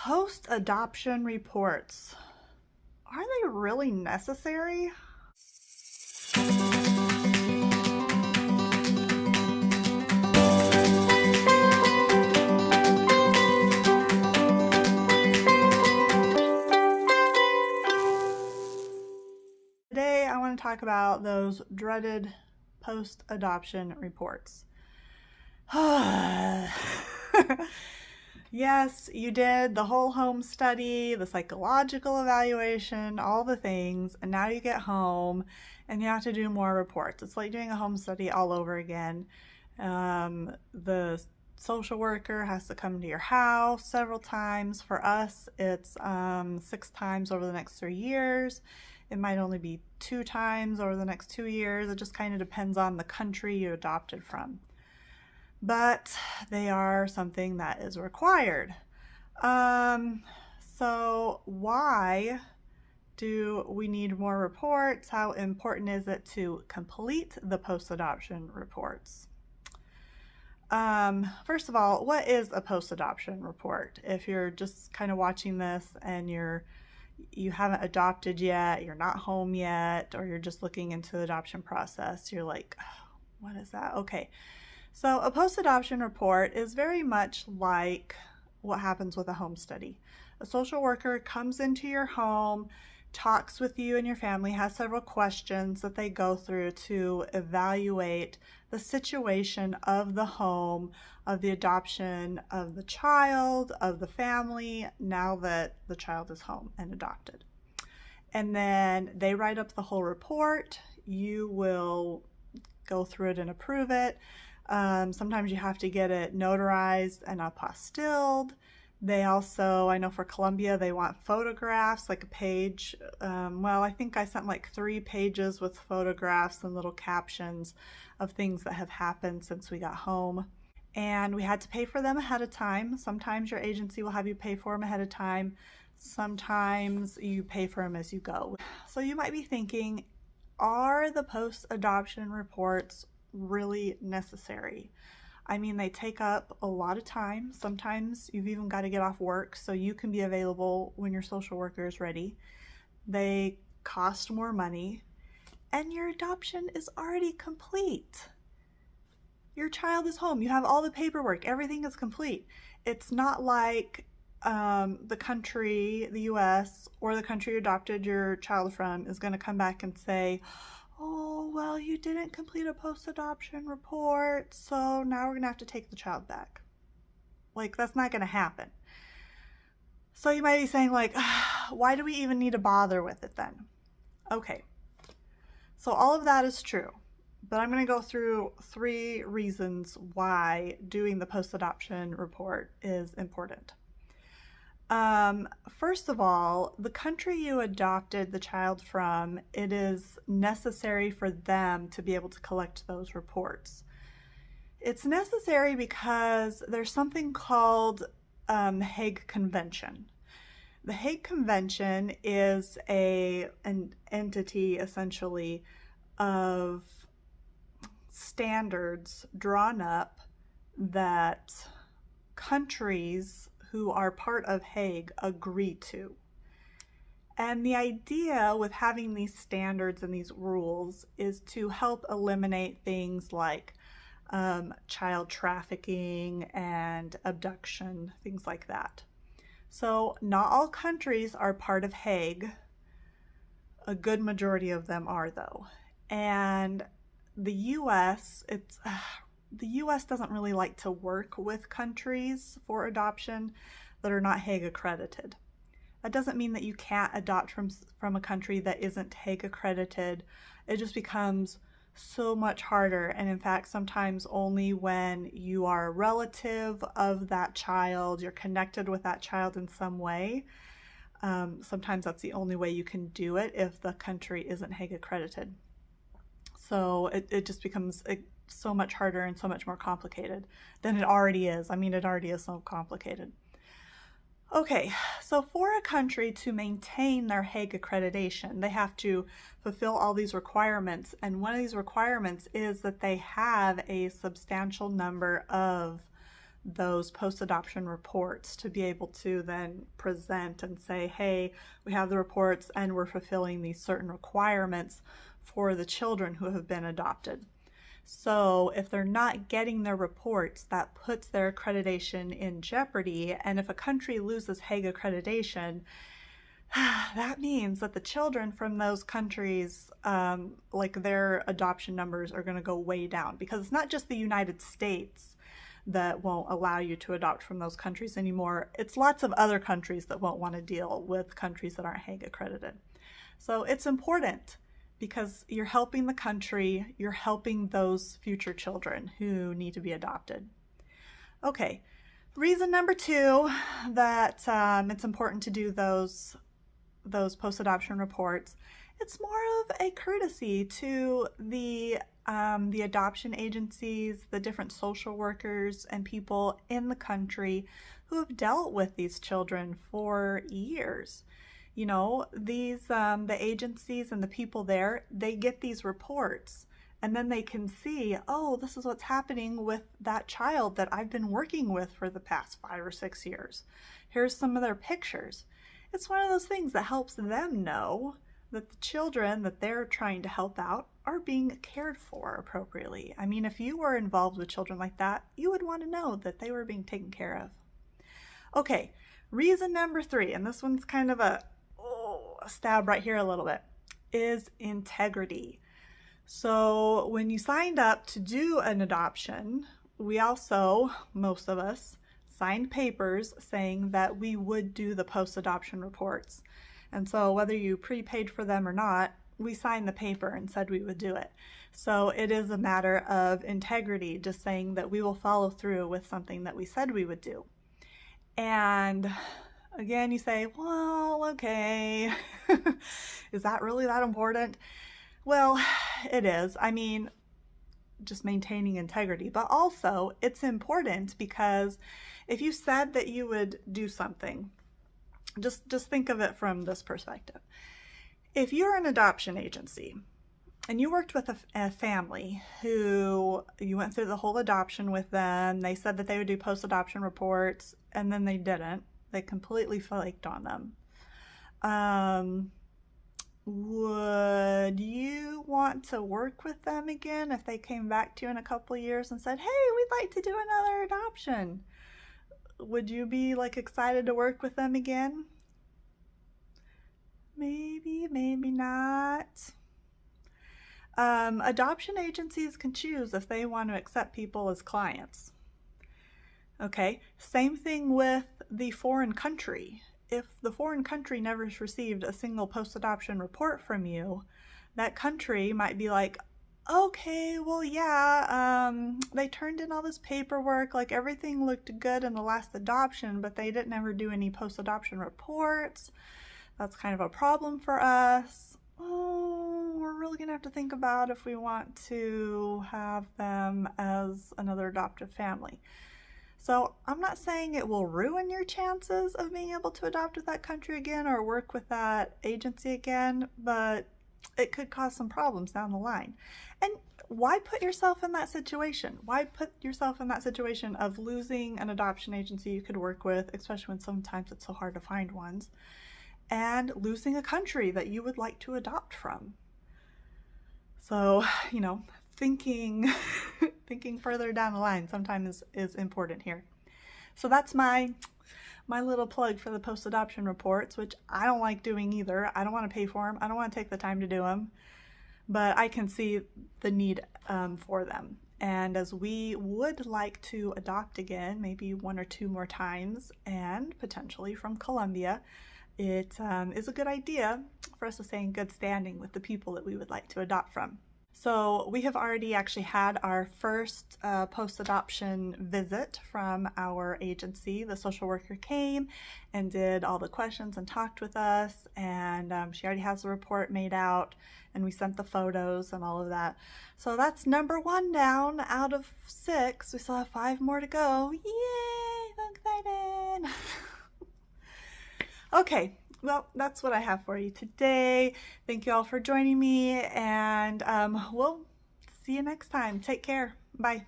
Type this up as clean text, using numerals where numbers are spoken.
Post-adoption reports. Are they really necessary? Today I want to talk about those dreaded post-adoption reports. Yes, you did the whole home study, the psychological evaluation, all the things, and now you get home and you have to do more reports. It's like doing a home study all over again. The social worker has to come to your house several times. For us, it's 6 times over the next 3 years. It might only be 2 times over the next 2 years. It just kind of depends on the country you adopted from. But they are something that is required. So why do we need more reports? How important is it to complete the post-adoption reports? First of all, what is a post-adoption report? If you're just kind of watching this and you haven't adopted yet, you're not home yet, or you're just looking into the adoption process, you're like, oh, what is that? Okay. So a post-adoption report is very much like what happens with a home study. A social worker comes into your home, talks with you and your family, has several questions that they go through to evaluate the situation of the home, of the adoption of the child, of the family, now that the child is home and adopted. And then they write up the whole report. You will go through it and approve it. Sometimes you have to get it notarized and apostilled. They also, I know for Colombia, they want photographs, like a page. Well, I think I sent like 3 pages with photographs and little captions of things that have happened since we got home. And we had to pay for them ahead of time. Sometimes your agency will have you pay for them ahead of time. Sometimes you pay for them as you go. So you might be thinking, are the post-adoption reports really necessary? I mean, they take up a lot of time. Sometimes you've even got to get off work so you can be available when your social worker is ready. They cost more money, and your adoption is already complete. Your child is home. You have all the paperwork. Everything is complete. It's not like the country, the US, or the country you adopted your child from is going to come back and say, oh, well, you didn't complete a post-adoption report, so now we're going to have to take the child back. Like, that's not going to happen. So you might be saying, like, why do we even need to bother with it then? Okay, so all of that is true, but I'm going to go through 3 reasons why doing the post-adoption report is important. First of all, the country you adopted the child from, it is necessary for them to be able to collect those reports. It's necessary because there's something called the Hague Convention. The Hague Convention is an entity, essentially, of standards drawn up that countries who are part of Hague agree to. And the idea with having these standards and these rules is to help eliminate things like child trafficking and abduction, things like that. So not all countries are part of Hague. A good majority of them are, though. And the US, the US doesn't really like to work with countries for adoption that are not Hague accredited. That doesn't mean that you can't adopt from a country that isn't Hague accredited. It just becomes so much harder, and in fact sometimes only when you are a relative of that child, you're connected with that child in some way. Sometimes that's the only way you can do it if the country isn't Hague accredited. So it just becomes so much harder and so much more complicated than it already is. I mean, it already is so complicated. Okay, so for a country to maintain their Hague accreditation, they have to fulfill all these requirements, and one of these requirements is that they have a substantial number of those post-adoption reports to be able to then present and say, hey, we have the reports and we're fulfilling these certain requirements for the children who have been adopted. So if they're not getting their reports, that puts their accreditation in jeopardy. And if a country loses Hague accreditation, that means that the children from those countries, like their adoption numbers are going to go way down, because it's not just the United States that won't allow you to adopt from those countries anymore. It's lots of other countries that won't want to deal with countries that aren't Hague accredited. So it's important because you're helping the country, you're helping those future children who need to be adopted. Okay, reason number 2 that it's important to do those post-adoption reports, it's more of a courtesy to the adoption agencies, the different social workers and people in the country who have dealt with these children for years. You know, these the agencies and the people there, they get these reports and then they can see, oh, this is what's happening with that child that I've been working with for the past 5 or 6 years. Here's some of their pictures. It's one of those things that helps them know that the children that they're trying to help out are being cared for appropriately. I mean, if you were involved with children like that, you would want to know that they were being taken care of. Okay, reason number 3, and this one's kind of a stab right here a little bit, is integrity. So when you signed up to do an adoption, we also, most of us, signed papers saying that we would do the post-adoption reports. And so whether you prepaid for them or not, we signed the paper and said we would do it. So it is a matter of integrity, just saying that we will follow through with something that we said we would do. And again, you say, well, okay, is that really that important? Well, it is. I mean, just maintaining integrity, but also it's important because if you said that you would do something, just think of it from this perspective. If you're an adoption agency and you worked with a family who you went through the whole adoption with them, they said that they would do post-adoption reports and then they didn't. They completely flaked on them. Would you want to work with them again if they came back to you in a couple of years and said, hey, we'd like to do another adoption? Would you be like excited to work with them again? Maybe, maybe not. Adoption agencies can choose if they want to accept people as clients. Okay, same thing with the foreign country. If the foreign country never received a single post-adoption report from you, that country might be like, okay, well, yeah, they turned in all this paperwork, like everything looked good in the last adoption, but they didn't ever do any post-adoption reports. That's kind of a problem for us. Oh, we're really gonna have to think about if we want to have them as another adoptive family. So I'm not saying it will ruin your chances of being able to adopt with that country again or work with that agency again, but it could cause some problems down the line. And why put yourself in that situation? Why put yourself in that situation of losing an adoption agency you could work with, especially when sometimes it's so hard to find ones, and losing a country that you would like to adopt from? So, you know, thinking further down the line sometimes is important here. So that's my little plug for the post-adoption reports, which I don't like doing either. I don't want to pay for them. I don't want to take the time to do them, but I can see the need for them. And as we would like to adopt again, maybe 1 or 2 more times, and potentially from Colombia, it is a good idea for us to stay in good standing with the people that we would like to adopt from. So we have already actually had our first post-adoption visit from our agency. The social worker came and did all the questions and talked with us, and she already has the report made out, and we sent the photos and all of that. So that's number 1 down out of 6. We still have 5 more to go. Yay! So excited! Okay. Well, that's what I have for you today. Thank you all for joining me, and we'll see you next time. Take care. Bye.